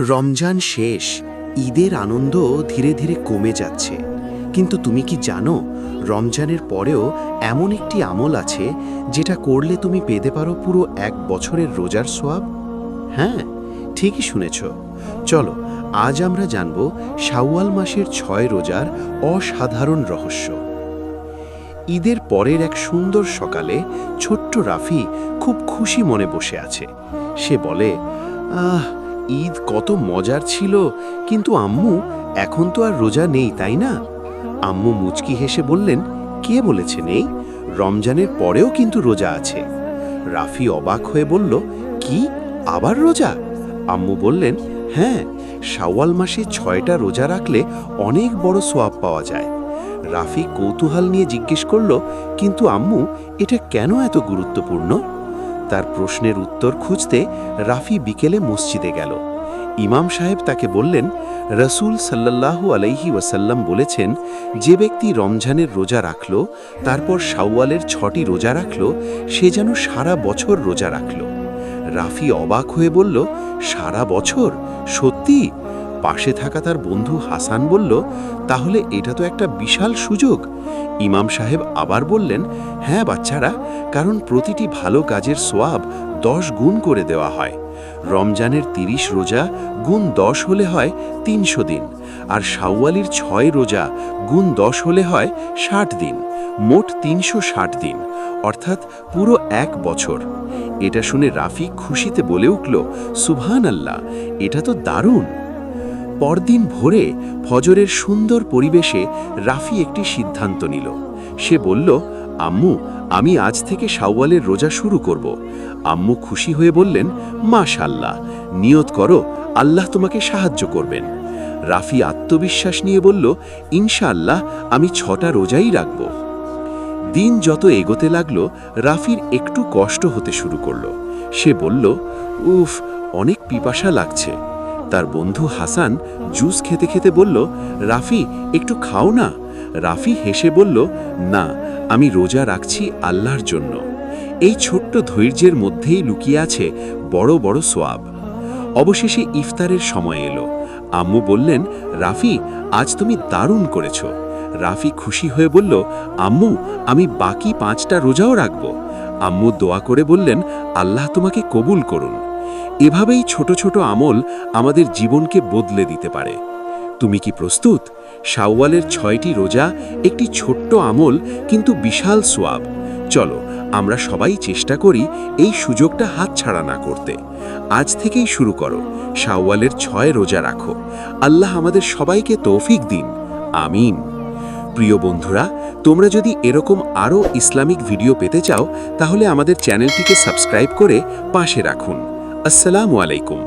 রমজান শেষ, ঈদের আনন্দ ধীরে ধীরে কমে যাচ্ছে। কিন্তু তুমি কি জানো, রমজানের পরেও এমন একটি আমল আছে যেটা করলে তুমি পেতে পারো পুরো এক বছরের রোজার সোয়াব? হ্যাঁ, ঠিকই শুনেছ। চলো, আজ আমরা জানব শাওয়াল মাসের 6 রোজার অসাধারণ রহস্য। ঈদের পরের এক সুন্দর সকালে ছোট্ট রাফি খুব খুশি মনে বসে আছে। সে বলে, ঈদ কত মজার ছিল, কিন্তু আম্মু, এখন তো আর রোজা নেই, তাই না? আম্মু মুচকি হেসে বললেন, কে বলেছে নেই? রমজানের পরেও কিন্তু রোজা আছে। রাফি অবাক হয়ে বলল, কি, আবার রোজা? আম্মু বললেন, হ্যাঁ, শাওয়াল মাসে 6টা রোজা রাখলে অনেক বড় সোয়াব পাওয়া যায়। রাফি কৌতূহল নিয়ে জিজ্ঞেস করল, কিন্তু আম্মু, এটা কেন এত গুরুত্বপূর্ণ? তার প্রশ্নের উত্তর খুঁজতে রাফি বিকেলে মসজিদে গেল। ইমাম সাহেব তাকে বললেন, রসুল সাল্লাল্লাহু আলাইহি ওয়াসাল্লাম বলেছেন, যে ব্যক্তি রমজানের রোজা রাখল, তারপর শাওয়ালের 6টি রোজা রাখল, সে যেন সারা বছর রোজা রাখল। রাফি অবাক হয়ে বলল, সারা বছর? সত্যি? পাশে থাকা তার বন্ধু হাসান বলল, তাহলে এটা তো একটা বিশাল সুযোগ। ইমাম সাহেব আবার বললেন, হ্যাঁ বাচ্চারা, কারণ প্রতিটি ভালো কাজের সোয়াব 10 গুণ করে দেওয়া হয়। রমজানের 30 রোজা গুণ 10 হলে হয় 300 দিন, আর শাওয়ালির 6 রোজা গুণ 10 হলে হয় 60 দিন, মোট 360 দিন, অর্থাৎ পুরো এক বছর। এটা শুনে রাফি খুশিতে বলে উঠল, সুবহানাল্লাহ, এটা তো দারুণ। পরদিন ভোরে ফজরের সুন্দর পরিবেশে রাফি একটি সিদ্ধান্ত নিল। সে বলল, আম্মু, আমি আজ থেকে শাওয়ালের রোজা শুরু করব। আম্মু খুশি হয়ে বললেন, মাশাআল্লাহ, নিয়ত করো, আল্লাহ তোমাকে সাহায্য করবেন। রাফি আত্মবিশ্বাস নিয়ে বলল, ইনশাআল্লাহ আমি 6টা রোজাই রাখব। দিন যত এগোতে লাগলো, রাফির একটু কষ্ট হতে শুরু করলো। সে বলল, উফ, অনেক পিপাসা লাগছে। তার বন্ধু হাসান জুস খেতে খেতে বলল, রাফি, একটু খাও না। রাফি হেসে বলল, না, আমি রোজা রাখছি আল্লাহর জন্য। এই ছোট্ট ধৈর্যের মধ্যেই লুকিয়ে আছে বড় বড় সোয়াব। অবশেষে ইফতারের সময় এলো। আম্মু বললেন, রাফি, আজ তুমি দারুণ করেছ। রাফি খুশি হয়ে বলল, আম্মু, আমি বাকি 5টা রোজাও রাখব। আম্মু দোয়া করে বললেন, আল্লাহ তোমাকে কবুল করুন। এভাবেই ছোট ছোট আমল আমাদের জীবনকে বদলে দিতে পারে। তুমি কি প্রস্তুত? শাওয়ালের 6টি রোজা একটি ছোট্ট আমল, কিন্তু বিশাল সোয়াব। চলো, আমরা সবাই চেষ্টা করি এই সুযোগটা হাতছাড়া না করতে। আজ থেকেই শুরু করো, শাওয়ালের 6 রোজা রাখো। আল্লাহ আমাদের সবাইকে তৌফিক দিন, আমিন। প্রিয় বন্ধুরা, তোমরা যদি এরকম আরও ইসলামিক ভিডিও পেতে চাও, তাহলে আমাদের চ্যানেলটিকে সাবস্ক্রাইব করে পাশে রাখুন। আসসালামু আলাইকুম।